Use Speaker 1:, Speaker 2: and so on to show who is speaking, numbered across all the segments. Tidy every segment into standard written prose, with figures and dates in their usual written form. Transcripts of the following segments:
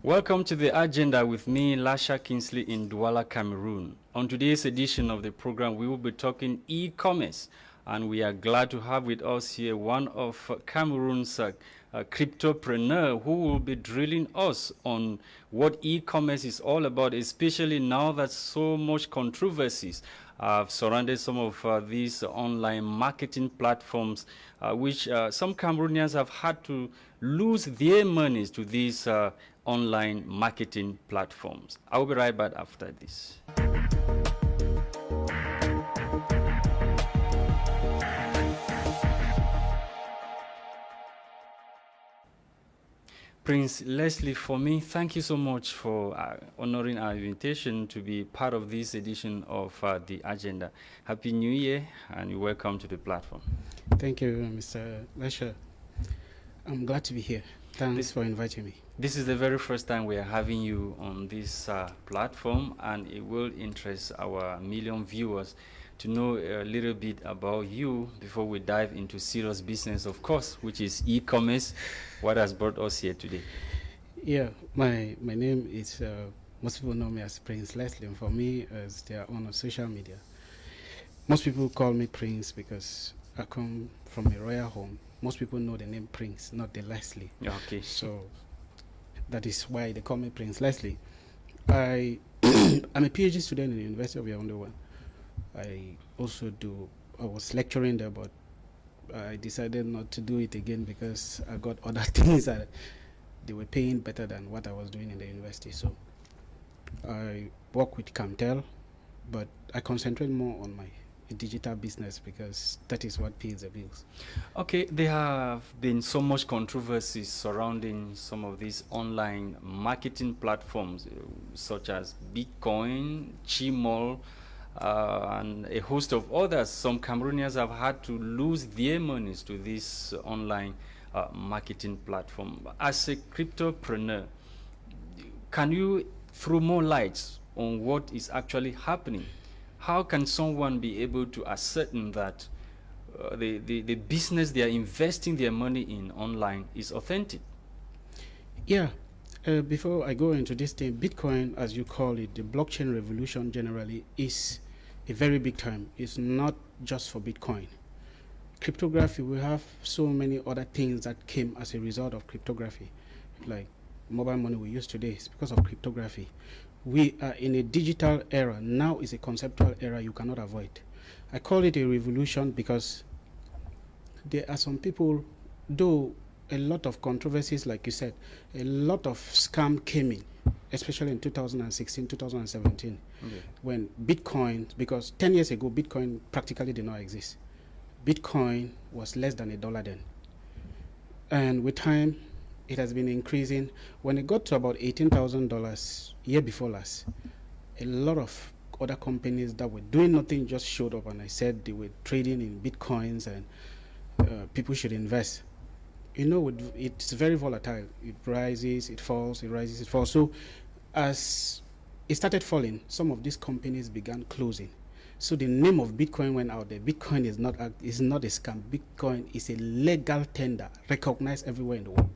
Speaker 1: Welcome to the agenda with me, Lasha Kingsley in Douala, Cameroon. On today's edition of the program, we will be talking e-commerce, and we are glad to have with us here one of Cameroon's cryptopreneur who will be drilling us on what e-commerce is all about, especially now that so much controversies have surrounded some of these online marketing platforms, which some Cameroonians have had to lose their monies to these online marketing platforms. I will be right back after this. Prince Leslie, for me, thank you so much for honoring our invitation to be part of this edition of the agenda. Happy New Year, and you're welcome to the platform.
Speaker 2: Thank you, Mr. Lasha. I'm glad to be here. Thanks for inviting me.
Speaker 1: This is the very first time we are having you on this platform, and it will interest our million viewers to know a little bit about you before we dive into serious business, of course, which is e-commerce. What has brought us here today?
Speaker 2: Yeah, my name is, most people know me as Prince Leslie, and for me, as they are on social media. Most people call me Prince because I come from a royal home. Most people know the name Prince, not the Leslie.
Speaker 1: Okay.
Speaker 2: So that is why they call me Prince Leslie. I'm a PhD student in the University of Yaoundé. I was lecturing there, but I decided not to do it again because I got other things that they were paying better than what I was doing in the university. So I work with Camtel, but I concentrate more on my digital business because that is what pays the bills.
Speaker 1: Okay, there have been so much controversy surrounding some of these online marketing platforms such as Bitcoin, Chimo, and a host of others. Some Cameroonians have had to lose their monies to this online marketing platform. As a cryptopreneur, can you throw more lights on what is actually happening? How can someone be able to ascertain that the business they are investing their money in online is authentic?
Speaker 2: Yeah. Before I go into this thing, Bitcoin, as you call it, the blockchain revolution generally, is a very big time. It's not just for Bitcoin. Cryptography, we have so many other things that came as a result of cryptography, like mobile money we use today is because of cryptography. We are in a digital era. Now is a conceptual era you cannot avoid. I call it a revolution because there are some people, though a lot of controversies, like you said, a lot of scam came in, especially in 2016, 2017, when Bitcoin, because 10 years ago, Bitcoin practically did not exist. Bitcoin was less than $1 then. And with time, it has been increasing. When it got to about $18,000 year before last, a lot of other companies that were doing nothing just showed up, and I said they were trading in Bitcoins and people should invest. You know, it's very volatile. It rises, it falls, it rises, it falls. So as it started falling, some of these companies began closing. So the name of Bitcoin went out there. Bitcoin is not a scam. Bitcoin is a legal tender recognized everywhere in the world.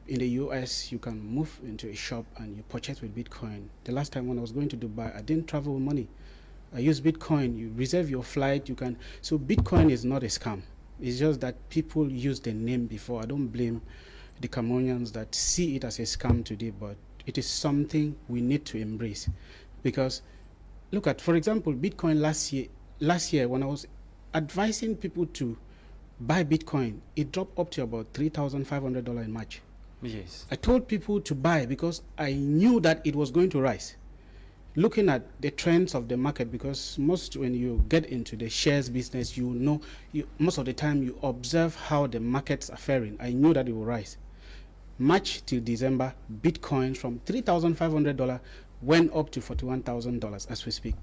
Speaker 2: In the US, you can move into a shop and you purchase with Bitcoin. The last time when I was going to Dubai, I didn't travel with money. I used Bitcoin. You reserve your flight. You can. So Bitcoin is not a scam. It's just that people use the name before. I don't blame the Cameroonians that see it as a scam today, but it is something we need to embrace. Because look at, for example, Bitcoin last year when I was advising people to buy Bitcoin, it dropped up to about $3,500 in March.
Speaker 1: Yes.
Speaker 2: I told people to buy because I knew that it was going to rise. Looking at the trends of the market, because when you get into the shares business, you know, most of the time you observe how the markets are faring. I knew that it will rise. March till December, Bitcoin from $3,500 went up to $41,000 as we speak.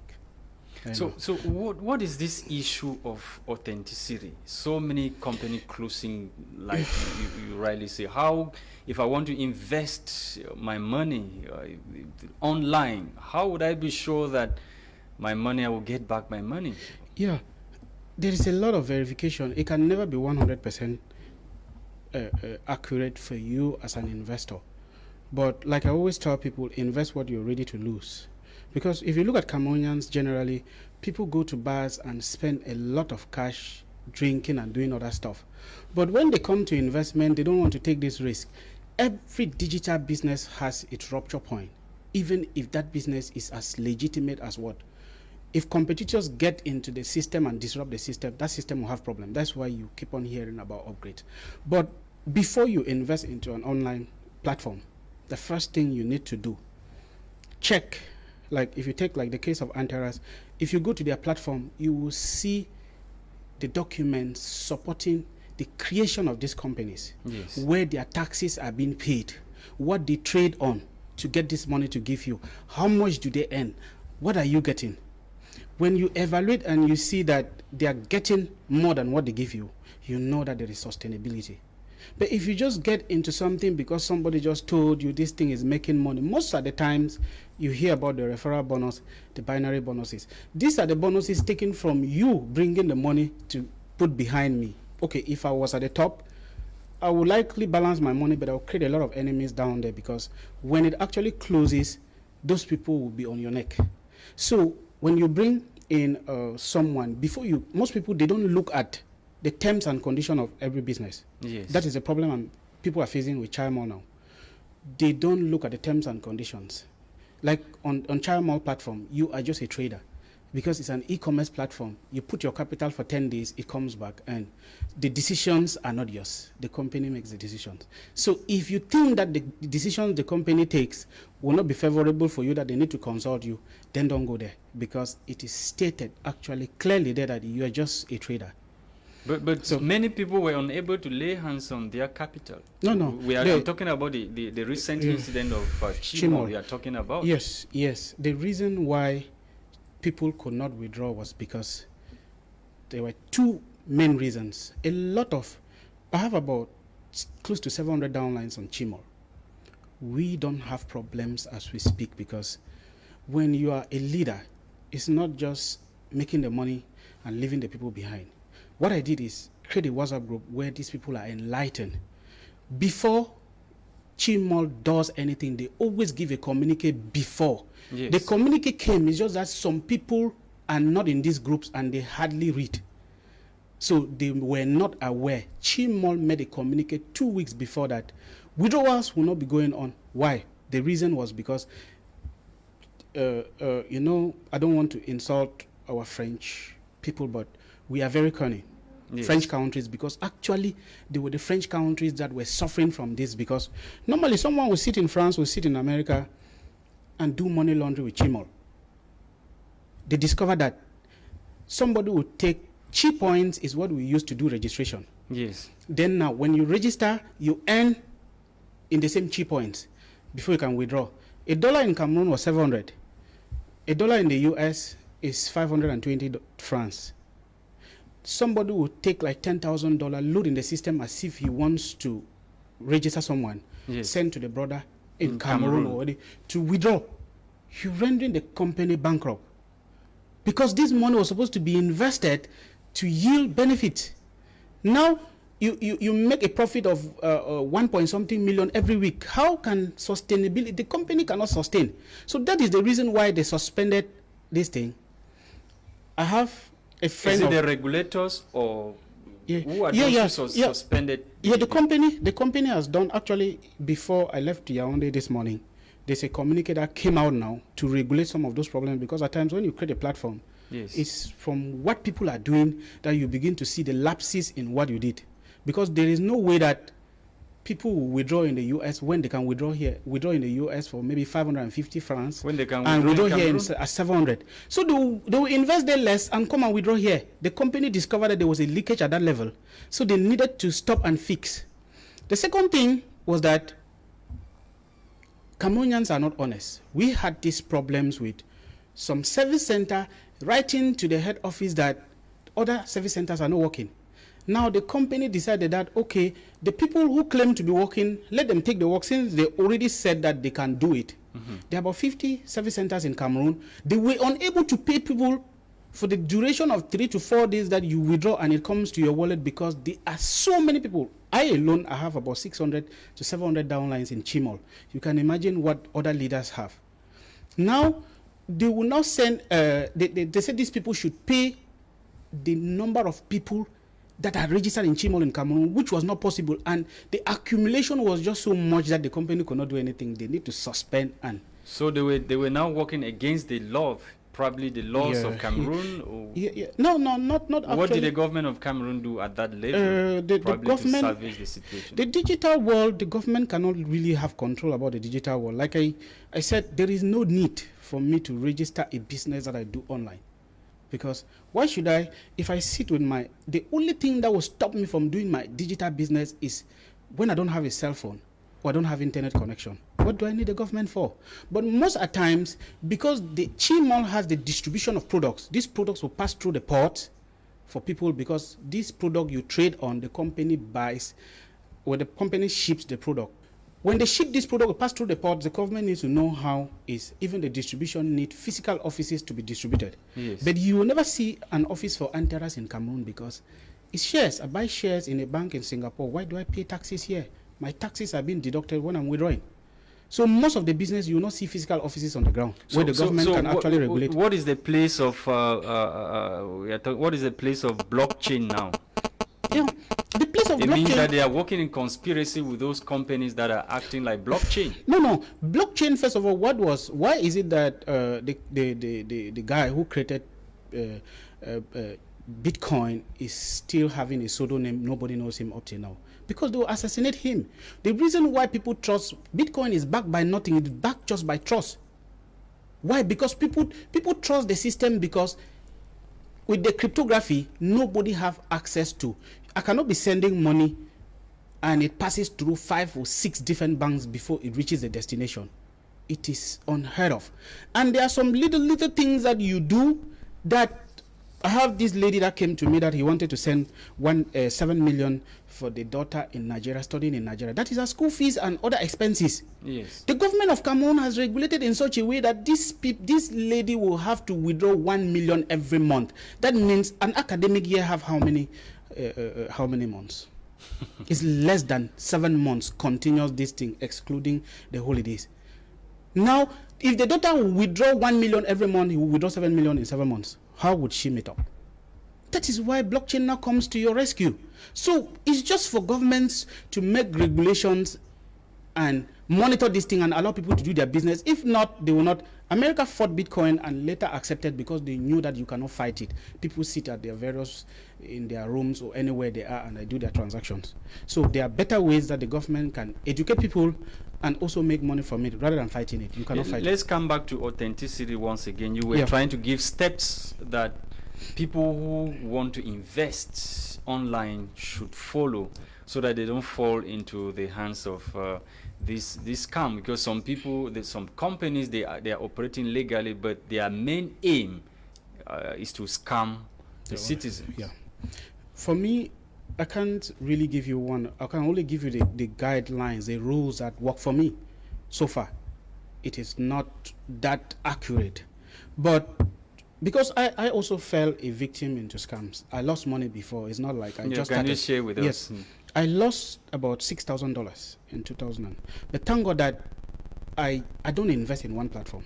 Speaker 1: So what is this issue of authenticity? So many company closing, like you rightly say. How, if I want to invest my money online, how would I be sure that my money, I will get back my money?
Speaker 2: Yeah, there is a lot of verification. It can never be 100% accurate for you as an investor. But like I always tell people, invest what you're ready to lose. Because if you look at Cameroonians generally, people go to bars and spend a lot of cash drinking and doing other stuff. But when they come to investment, they don't want to take this risk. Every digital business has its rupture point, even if that business is as legitimate as what. If competitors get into the system and disrupt the system, that system will have problems. That's why you keep on hearing about upgrades. But before you invest into an online platform, the first thing you need to do, check. Like if you take like the case of Antaras, if you go to their platform, you will see the documents supporting the creation of these companies,
Speaker 1: yes,
Speaker 2: where their taxes are being paid, what they trade on to get this money to give you, how much do they earn, what are you getting? When you evaluate and you see that they are getting more than what they give you, you know that there is sustainability. But if you just get into something because somebody just told you this thing is making money, most of the times you hear about the referral bonus, the binary bonuses. These are the bonuses taken from you bringing the money to put behind me. Okay, if I was at the top, I would likely balance my money, but I'll create a lot of enemies down there, because when it actually closes, those people will be on your neck. So when you bring in someone, before you, most people, they don't look at the terms and conditions of every business.
Speaker 1: yes,
Speaker 2: That is the problem and people are facing with Chimo now. They don't look at the terms and conditions. Like on Chimo platform, you are just a trader, because it's an e-commerce platform. You put your capital for 10 days, it comes back, and the decisions are not yours. The company makes the decisions. So if you think that the decisions the company takes will not be favorable for you, that they need to consult you, then don't go there, because it is stated actually clearly there that you are just a trader.
Speaker 1: But so many people were unable to lay hands on their capital.
Speaker 2: No.
Speaker 1: I'm talking about the recent incident of chimo we are talking about.
Speaker 2: Yes. The reason why people could not withdraw was because there were two main reasons. I have about close to 700 downlines on chimo. We don't have problems as we speak, because when you are a leader, it's not just making the money and leaving the people behind. What I did is create a WhatsApp group where these people are enlightened. Before Chimol does anything, they always give a communique before.
Speaker 1: Yes.
Speaker 2: The communique came, it's just that some people are not in these groups and they hardly read. So they were not aware. Chimol made a communique 2 weeks before that. Withdrawals will not be going on. Why? The reason was because, I don't want to insult our French people, but we are very cunning. Yes. French countries, because actually they were the French countries that were suffering from this, because normally someone will sit in France, will sit in America and do money laundering with Chimol. They discovered that somebody would take cheap points is what we used to do registration.
Speaker 1: Yes.
Speaker 2: Then now when you register, you earn in the same cheap points before you can withdraw. $1 in Cameroon was 700. $1 in the US is 520 francs. Somebody would take like $10,000, load in the system as if he wants to register someone, yes, send to the brother in Cameroon already to withdraw. You're rendering the company bankrupt, because this money was supposed to be invested to yield benefit. Now you make a profit of 1 million every week. How can sustainability? The company cannot sustain. So that is the reason why they suspended this thing. I have a friend.
Speaker 1: Is it the regulators or who are suspended?
Speaker 2: Yeah, the company has done. Actually, before I left Yaoundé this morning, there's a communique that came out now to regulate some of those problems, because at times when you create a platform, yes, it's from what people are doing that you begin to see the lapses in what you did. Because there is no way that people will withdraw in the US when they can withdraw in the US for maybe 550 francs,
Speaker 1: when they can
Speaker 2: withdraw here at 700. So they will invest there less and come and withdraw here. The company discovered that there was a leakage at that level, so they needed to stop and fix. The second thing was that Cameroonians are not honest. We had these problems with some service center writing to the head office that other service centers are not working. Now the company decided that, okay, the people who claim to be working, let them take the work, since they already said that they can do it. Mm-hmm. There are about 50 service centers in Cameroon. They were unable to pay people for the duration of 3 to 4 days that you withdraw and it comes to your wallet, because there are so many people. I alone, I have about 600 to 700 downlines in Chimol. You can imagine what other leaders have. Now, they will now send, they said these people should pay the number of people that are registered in Chimol in Cameroon, which was not possible. And the accumulation was just so much that the company could not do anything. They need to suspend. And
Speaker 1: so they were now working against the law, probably the laws of Cameroon. Or
Speaker 2: No, not actually.
Speaker 1: What did the government of Cameroon do at that level?
Speaker 2: The government,
Speaker 1: to salvage the situation.
Speaker 2: The digital world, the government cannot really have control about the digital world. Like I said, there is no need for me to register a business that I do online. Because why should I, if I sit with the only thing that will stop me from doing my digital business is when I don't have a cell phone or I don't have internet connection. What do I need the government for? But most at times, because the Chimol has the distribution of products, these products will pass through the port for people, because this product you trade on, the company buys, or the company ships the product. When they ship this product, will pass through the port, the government needs to know how is even the distribution need physical offices to be distributed.
Speaker 1: Yes.
Speaker 2: But you will never see an office for anti-trust in Cameroon, because it's shares. I buy shares in a bank in Singapore. Why do I pay taxes here? My taxes are being deducted when I'm withdrawing. So most of the business, you will not see physical offices on the ground where the government can actually regulate.
Speaker 1: What is the place of what is the place of blockchain now?
Speaker 2: Yeah, the place of
Speaker 1: it
Speaker 2: blockchain. It
Speaker 1: means that they are working in conspiracy with those companies that are acting like blockchain.
Speaker 2: No. Blockchain, first of all, why is it that the guy who created Bitcoin is still having a pseudonym? Nobody knows him up till now. Because they will assassinate him. The reason why people trust Bitcoin is backed by nothing. It's backed just by trust. Why? Because people trust the system, because with the cryptography, nobody have access to. I cannot be sending money and it passes through 5 or 6 different banks before it reaches the destination. It is unheard of. And there are some little things that you do that I have this lady that came to me that he wanted to send 7 million for the daughter in Nigeria, studying in Nigeria. That is her school fees and other expenses.
Speaker 1: Yes.
Speaker 2: The government of Cameroon has regulated in such a way that this lady will have to withdraw 1 million every month. That means an academic year have how many months? It's less than 7 months continuous this thing, excluding the holidays. Now, if the daughter will withdraw 1 million every month, he will withdraw 7 million in 7 months. How would she meet up? That is why blockchain now comes to your rescue. So it's just for governments to make regulations and monitor this thing and allow people to do their business. If not, they will not. America fought Bitcoin and later accepted because they knew that you cannot fight it. People sit at their in their rooms or anywhere they are and they do their transactions. So there are better ways that the government can educate people and also make money from it rather than fighting it. You cannot fight it.
Speaker 1: Let's come back to authenticity once again. You were trying to give steps that people who want to invest online should follow so that they don't fall into the hands of this scam, because some people, some companies, they are operating legally, but their main aim is to scam the citizens.
Speaker 2: Yeah. For me, I can't really give you one. I can only give you the guidelines, the rules that work for me. So far, it is not that accurate. But because I also fell a victim into scams. I lost money before. It's not like I just started.
Speaker 1: Can you share with us?
Speaker 2: I lost about $6,000 in 2000. But thank God that I don't invest in one platform.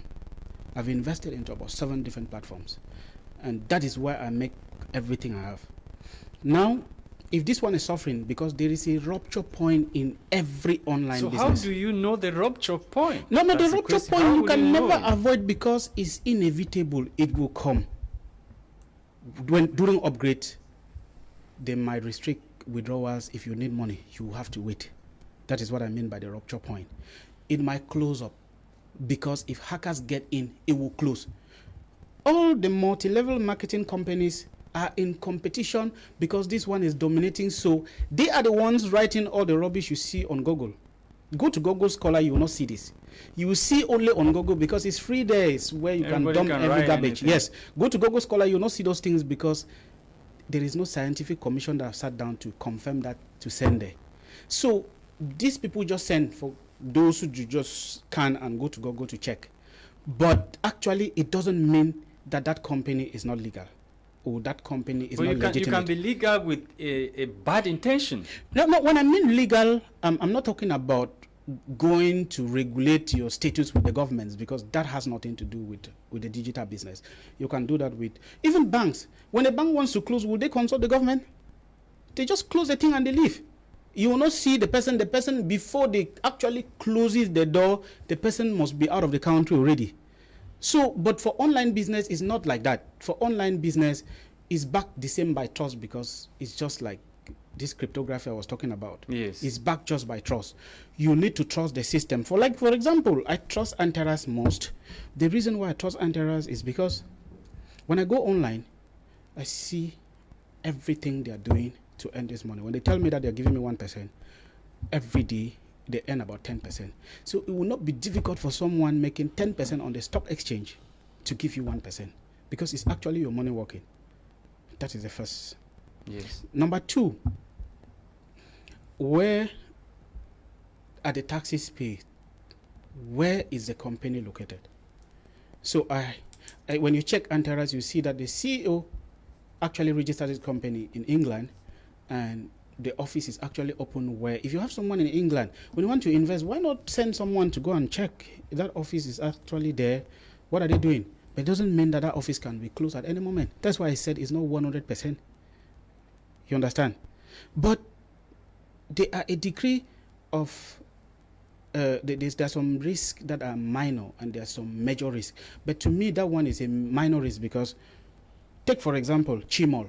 Speaker 2: I've invested into about 7 different platforms. And that is where I make everything I have. Now, if this one is suffering, because there is a rupture point in every online business.
Speaker 1: So how do you know the rupture point?
Speaker 2: No, the rupture point you can never avoid, because it's inevitable. It will come. During upgrade, they might restrict withdrawals. If you need money, you have to wait. That is what I mean by the rupture point. It might close up, because if hackers get in, it will close. All the multi-level marketing companies are in competition because this one is dominating, so they are the ones writing all the rubbish you see on Google. Go to Google Scholar, you will not see this. You will see only on Google because it's free there. It's where you can dump every garbage. Anything. Yes, go to Google Scholar, you will not see those things because there is no scientific commission that have sat down to confirm that to send there. So these people just send for those who just can and go to Google to check. But actually, it doesn't mean that company is not legal, or that company is
Speaker 1: but
Speaker 2: not legitimate.
Speaker 1: You can be legal with a bad intention.
Speaker 2: No, when I mean legal, I'm not talking about going to regulate your status with the governments, because that has nothing to do with the digital business. You can do that with even banks. When a bank wants to close, will they consult the government? They just close the thing and they leave. You will not see the person before they actually closes the door, the person must be out of the country already. So, but for online business, it's not like that. For online business, it's backed the same by trust, because it's just like this cryptography I was talking about.
Speaker 1: Yes.
Speaker 2: It's backed just by trust. You need to trust the system. For example, I trust Antaras most. The reason why I trust Antaras is because when I go online, I see everything they are doing to earn this money. When they tell me that they're giving me 1%, every day they earn about 10%. So it will not be difficult for someone making 10% on the stock exchange to give you 1%, because it's actually your money working. That is the first.
Speaker 1: Yes.
Speaker 2: Number two, where are the taxes paid? Where is the company located? So when you check Antaras, you see that the CEO actually registered his company in England, and the office is actually open where, if you have someone in England, when you want to invest, why not send someone to go and check if that office is actually there? What are they doing? But it doesn't mean that office can be closed at any moment. That's why I said it's not 100%. You understand? But there are a degree of there's some risks that are minor, and there's some major risks. But to me, that one is a minor risk, because take, for example, chimo.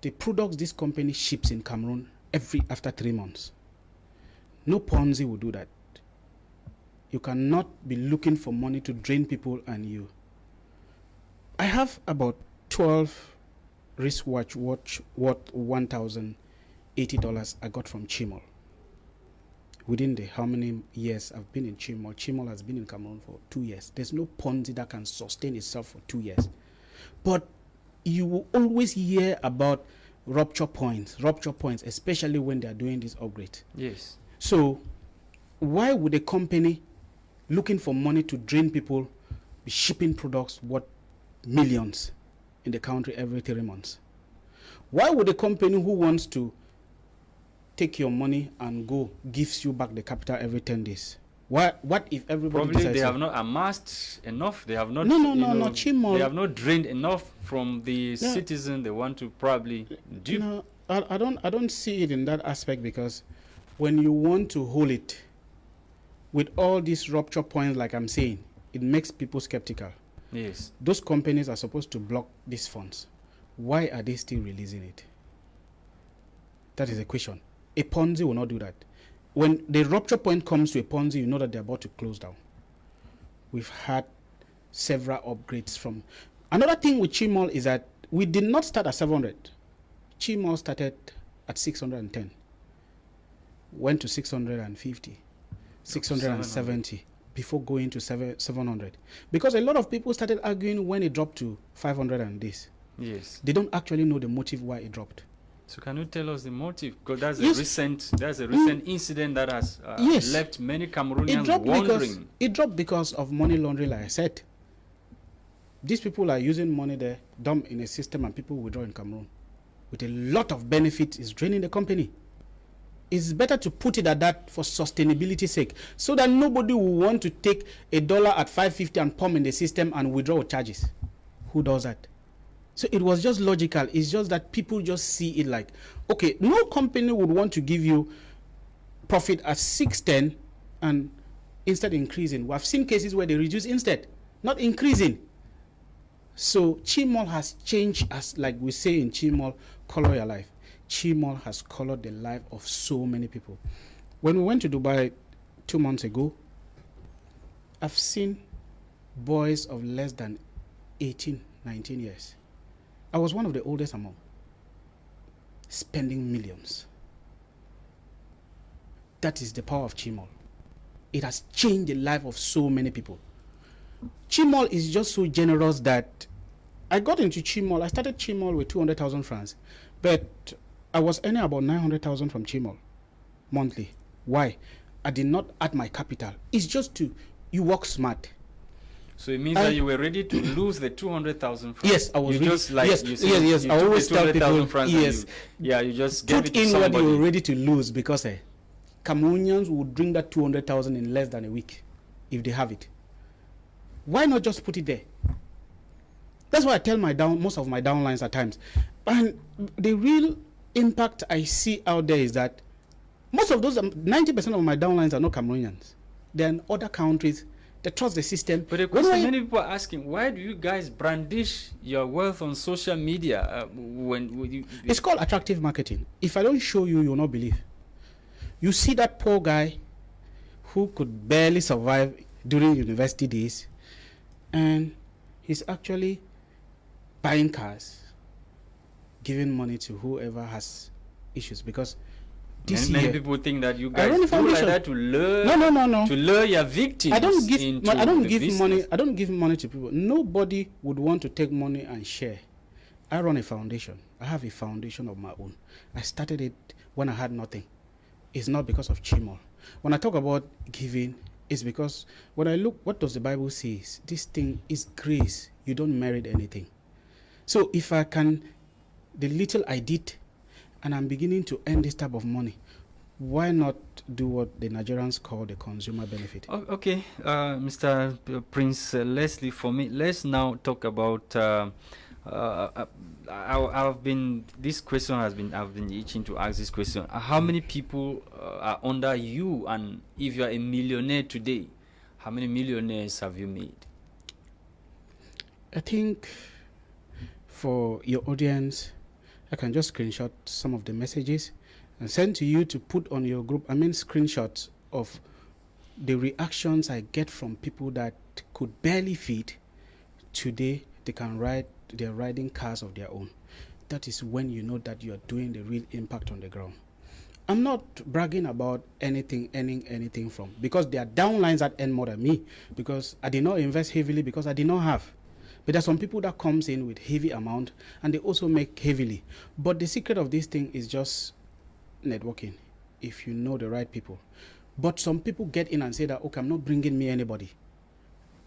Speaker 2: The products this company ships in Cameroon after 3 months. No Ponzi will do that. You cannot be looking for money to drain people and you. I have about 12 wristwatch worth $1,080 I got from Chimo. Within the how many years I've been in Chimo, Chimo has been in Cameroon for 2 years. There's no Ponzi that can sustain itself for 2 years. But you will always hear about rupture points, especially when they are doing this upgrade.
Speaker 1: Yes.
Speaker 2: So why would a company looking for money to drain people be shipping products worth millions in the country every 3 months? Why would a company who wants to take your money and go gives you back the capital every 10 days? What if everybody
Speaker 1: probably they have not amassed enough? They have not.
Speaker 2: No, Chimo.
Speaker 1: They have not drained enough from the citizen. They want to probably dupe.
Speaker 2: No, I don't see it in that aspect, because when you want to hold it with all these rupture points, like I'm saying, it makes people skeptical.
Speaker 1: Yes.
Speaker 2: Those companies are supposed to block these funds. Why are they still releasing it? That is a question. A Ponzi will not do that. When the rupture point comes to a Ponzi, you know that they're about to close down. We've had several upgrades from. Another thing with Chimol is that we did not start at 700. Chimol started at 610. Went to 650, 670 before going to 700. Because a lot of people started arguing when it dropped to 500 and this.
Speaker 1: Yes.
Speaker 2: They don't actually know the motive why it dropped.
Speaker 1: So can you tell us the motive? Because that's
Speaker 2: Yes.
Speaker 1: a recent incident that has
Speaker 2: Yes.
Speaker 1: left many Cameroonians wondering.
Speaker 2: It dropped because of money laundering, like I said. These people are using money there, dump in a system, and people withdraw in Cameroon with a lot of benefits. Is draining the company. It's better to put it at that for sustainability sake, so that nobody will want to take $1 at 550 and pump in the system and withdraw charges. Who does that? So it was just logical. It's just that people just see it like, okay, no company would want to give you profit at 610 and instead increasing. We have seen cases where they reduce instead, not increasing. So Chimol has changed, as like we say in Chimol, color your life. Chimol has colored the life of so many people. When we went to Dubai 2 months ago, I've seen boys of less than 18, 19 years. I was one of the oldest among, spending millions. That is the power of Chimol. It has changed the life of so many people. Chimol is just so generous that I got into Chimol. I started Chimol with 200,000 francs, but I was earning about 900,000 from Chimol monthly. Why? I did not add my capital. It's just you work smart.
Speaker 1: So it means that you were ready to lose the 200,000 francs.
Speaker 2: Yes, I was
Speaker 1: you
Speaker 2: ready.
Speaker 1: Just like
Speaker 2: yes,
Speaker 1: you said,
Speaker 2: yes.
Speaker 1: You
Speaker 2: I
Speaker 1: took
Speaker 2: always
Speaker 1: the
Speaker 2: tell people,
Speaker 1: francs
Speaker 2: yes,
Speaker 1: you just gave
Speaker 2: put
Speaker 1: it to
Speaker 2: in
Speaker 1: somebody.
Speaker 2: what you're ready to lose, because Cameroonians would bring that 200,000 in less than a week if they have it. Why not just put it there? That's why I tell most of my downlines at times. And the real impact I see out there is that most of those, 90% of my downlines are not Cameroonians. They're in other countries. They trust the system.
Speaker 1: But the question many people are asking, why do you guys brandish your wealth on social media?
Speaker 2: It's called attractive marketing. If I don't show you, you'll not believe. You see that poor guy who could barely survive during university days, and he's actually buying cars, giving money to whoever has issues, because
Speaker 1: many people think that you guys
Speaker 2: do
Speaker 1: like that to lure to lure your victims.
Speaker 2: I don't give money to people. Nobody would want to take money and share. I run a foundation. I have a foundation of my own. I started it when I had nothing. It's not because of chimo. When I talk about giving, it's because when I look, what does the Bible say? This thing is grace. You don't merit anything. So if I can, the little I did, and I'm beginning to earn this type of money, why not do what the Nigerians call the consumer benefit?
Speaker 1: Okay, Mr. Prince LASLY, for me, let's now talk about. I've been itching to ask this question. How many people are under you, and if you are a millionaire today, how many millionaires have you made?
Speaker 2: I think for your audience, I can just screenshot some of the messages and send to you to put on your group. I mean, screenshots of the reactions I get from people that could barely feed. Today, they're riding cars of their own. That is when you know that you are doing the real impact on the ground. I'm not bragging about earning anything from, because there are downlines that earn more than me, because I did not invest heavily because I did not have. But there are some people that comes in with heavy amount and they also make heavily. But the secret of this thing is just networking, if you know the right people. But some people get in and say that, okay, I'm not bringing me anybody.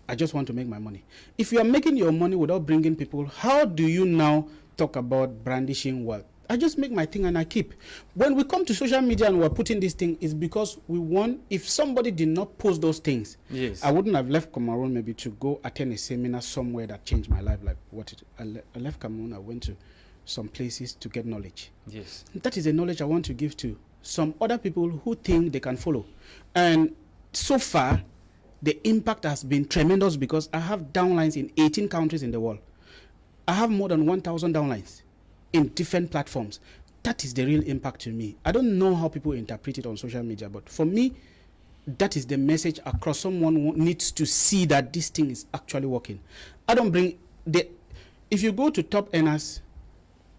Speaker 2: I just want to make my money. If you are making your money without bringing people, how do you now talk about brandishing wealth? I just make my thing and I keep. When we come to social media and we're putting this thing, it's because we want, if somebody did not post those things,
Speaker 1: yes,
Speaker 2: I wouldn't have left Cameroon maybe to go attend a seminar somewhere that changed my life. Like I left Cameroon, I went to some places to get knowledge.
Speaker 1: Yes.
Speaker 2: That is the knowledge I want to give to some other people who think they can follow. And so far, the impact has been tremendous because I have downlines in 18 countries in the world. I have more than 1,000 downlines in different platforms. That is the real impact to me. I don't know how people interpret it on social media, but for me, that is the message across. Someone who needs to see that this thing is actually working. I don't bring if you go to top earners,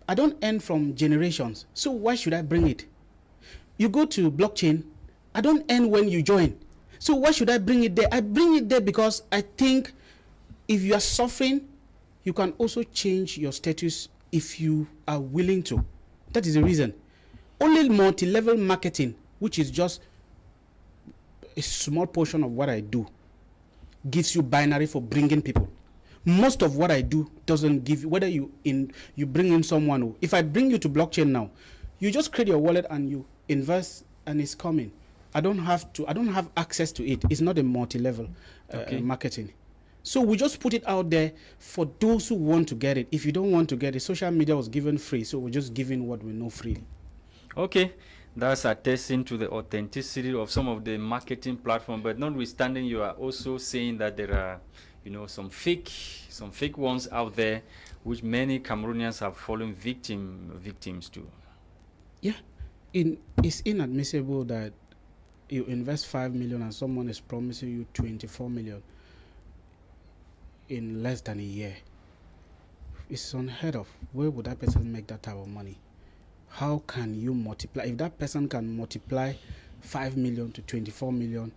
Speaker 2: I don't earn from generations, so why should I bring it? You go to blockchain, I don't earn when you join, so why should I bring it there? I bring it there because I think if you are suffering, you can also change your status if you are willing to. That is the reason. Only multi-level marketing, which is just a small portion of what I do, gives you binary for bringing people. Most of what I do doesn't give you, whether you bring in someone who, if I bring you to blockchain now, you just create your wallet and you invest and it's coming. I don't have access to it. It's not a multi-level marketing. So we just put it out there for those who want to get it. If you don't want to get it, social media was given free, so we're just giving what we know freely.
Speaker 1: Okay, that's attesting to the authenticity of some of the marketing platform. But notwithstanding, you are also saying that there are, some fake ones out there, which many Cameroonians have fallen victims to.
Speaker 2: Yeah, it's inadmissible that you invest 5 million and someone is promising you 24 million in less than a year. It's unheard of. Where would that person make that type of money? How can you multiply? If that person can multiply 5 million to 24 million,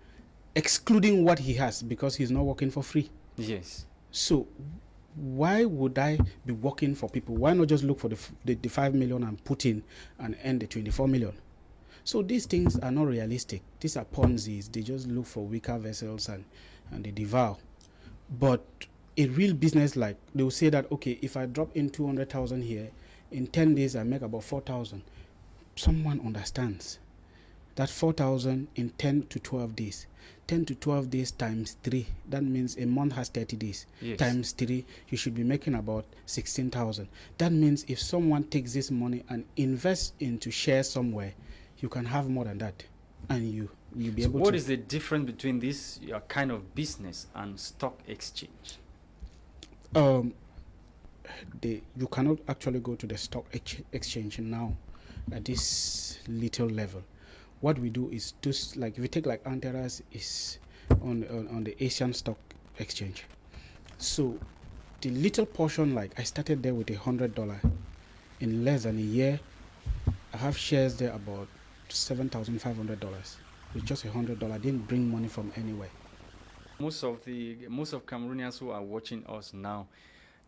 Speaker 2: excluding what he has, because he's not working for free.
Speaker 1: Yes.
Speaker 2: So why would I be working for people? Why not just look for the 5 million and put in and earn the 24 million? So these things are not realistic. These are Ponzi's. They just look for weaker vessels and they devour. But a real business, like they will say that, okay, if I drop in 200,000 here, in 10 days I make about 4,000. Someone understands that 4,000 in 10 to 12 days. 10 to 12 days times 3, that means a month has 30 days.
Speaker 1: Yes.
Speaker 2: Times 3, you should be making about 16,000. That means if someone takes this money and invests into shares somewhere, you can have more than that, and you'll be able to.
Speaker 1: What is the difference between this kind of business and stock exchange?
Speaker 2: You cannot actually go to the stock exchange now at this little level. What we do is just like, if you take like Antaras is on the Asian stock exchange. So the little portion, like I started there with $100. In less than a year, I have shares there about $7,500 with just $100. I didn't bring money from anywhere.
Speaker 1: Most of Cameroonians who are watching us now,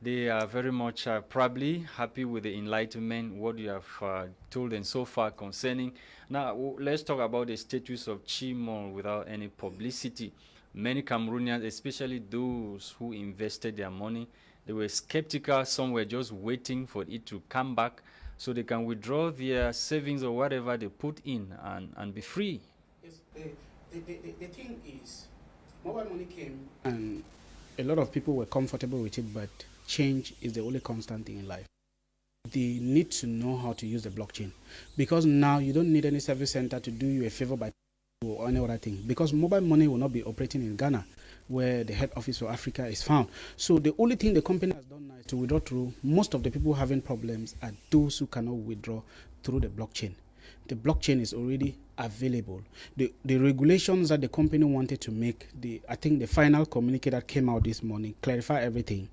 Speaker 1: they are very much probably happy with the enlightenment, what you have told them so far concerning. Now, let's talk about the status of chimo without any publicity. Many Cameroonians, especially those who invested their money, they were skeptical. Some were just waiting for it to come back so they can withdraw their savings or whatever they put in and be free.
Speaker 2: Yes, the thing is, mobile money came and a lot of people were comfortable with it, but change is the only constant thing in life. They need to know how to use the blockchain, because now you don't need any service center to do you a favor by or any other thing, because mobile money will not be operating in Ghana, where the head office for Africa is found. So the only thing the company has done now is to withdraw through. Most of the people having problems are those who cannot withdraw through the blockchain. The blockchain is already available. The regulations that the company wanted to make, I think the final communique that came out this morning, clarify everything.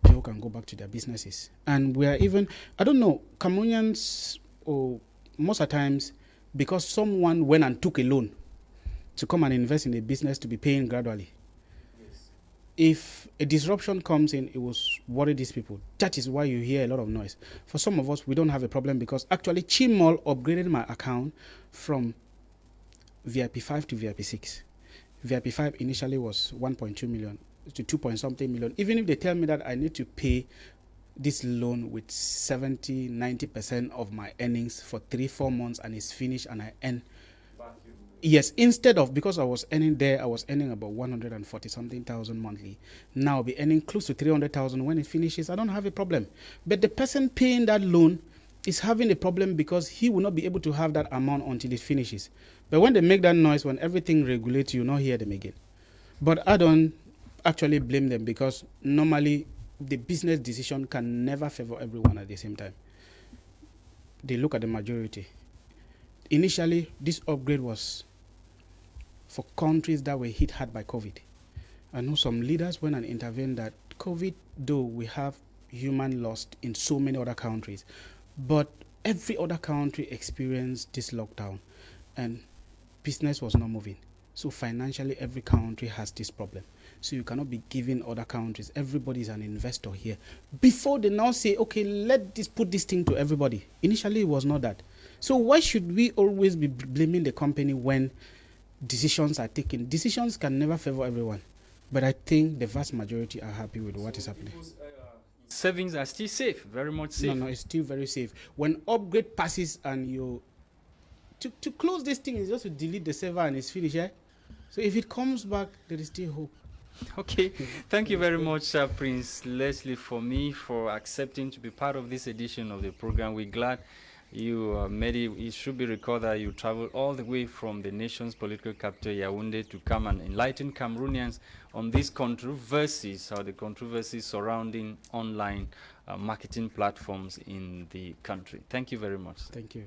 Speaker 2: People can go back to their businesses. And we are even, I don't know, Cameroonians, or most of the times, because someone went and took a loan to come and invest in a business to be paying gradually. Yes. If a disruption comes in, it will worry these people. That is why you hear a lot of noise. For some of us, we don't have a problem, because actually Chimol upgraded my account from VIP 5 to VIP 6. VIP 5 initially was 1.2 million to 2 point something million. Even if they tell me that I need to pay this loan with 70-90% of my earnings for 3-4 months and it's finished and I earn, yes, instead of, because I was earning about 140 something thousand monthly, now I'll be earning close to 300,000 when it finishes. I don't have a problem. But the person paying that loan is having a problem, because he will not be able to have that amount until it finishes. But when they make that noise, when everything regulates, you will not hear them again. But I don't actually blame them, because normally the business decision can never favor everyone at the same time. They look at the majority. Initially, this upgrade was for countries that were hit hard by COVID. I know some leaders went and intervened that COVID, though we have human loss in so many other countries, but every other country experienced this lockdown and business was not moving. So financially, every country has this problem. So you cannot be giving other countries, everybody is an investor here, before they now say, okay, put this thing to everybody. Initially, it was not that. So why should we always be blaming the company when decisions are taken? Decisions can never favor everyone. But I think the vast majority are happy with what is happening.
Speaker 1: Savings are still safe, very much safe.
Speaker 2: No, it's still very safe. When upgrade passes and to close this thing is just to delete the server and it's finished, yeah? So if it comes back, there is still hope.
Speaker 1: Okay, thank you very much, Prince Leslie, for accepting to be part of this edition of the program. We're glad you made it. It should be recorded that you traveled all the way from the nation's political capital, Yaoundé, to come and enlighten Cameroonians on these controversies, or the controversies surrounding online marketing platforms in the country. Thank you very much.
Speaker 2: Thank you.